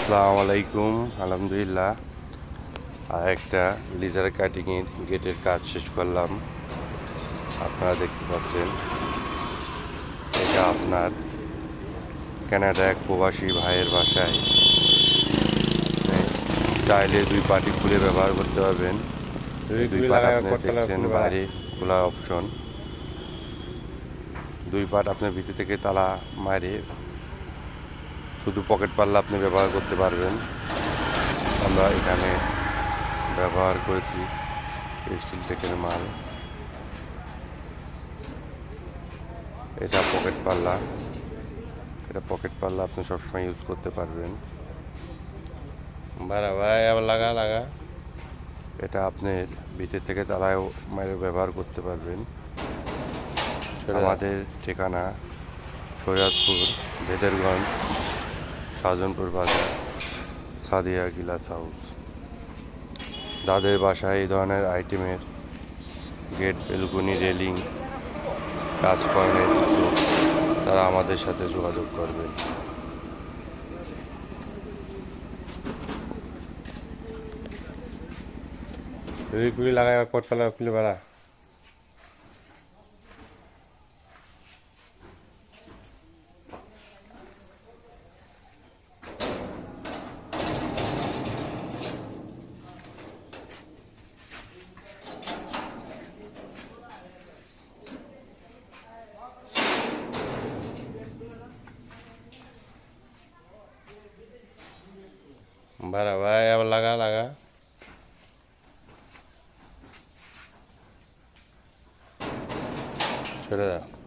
আসসালামু আলাইকুম। আলহামদুলিল্লাহ, আর একটা লিজার কাটিংয়ের গেটের কাজ শেষ করলাম। আপনারা দেখতে পাচ্ছেন, এটা আপনার কানাডা এক প্রবাসী ভাইয়ের বাসায় চাইলে দুই পাটি খুলে ব্যবহার করতে পারবেন। দুই পাট আপনি দেখছেন বাইরে খোলা অপশন, দুই পাট আপনার ভিতর থেকে তালা মারে শুধু পকেট পাল্লা আপনি ব্যবহার করতে পারবেন। আমরা এখানে ব্যবহার করেছি স্টিল টেকের মাল। এটা পকেট পাল্লা, আপনি সবসময় ইউজ করতে পারবেন। ভাই আবার লাগা এটা আপনি ভিতর থেকে তালায় মারে ব্যবহার করতে পারবেন। আমাদের ঠিকানা শরীয়তপুর, ভেদেরগঞ্জ, শাহজাহানপুর বাজার, সাদিয়া গিলাস হাউস। যাদের বাসায় এই ধরনের আইটেমের গেট, বেলকনি, রেলিং কাজ করানোর ইচ্ছুক, তারা আমাদের সাথে যোগাযোগ করবেন। গুলি লাগাই পটপালা খুলে বেড়া ভাই আবার লাগা ছেড়ে দাও।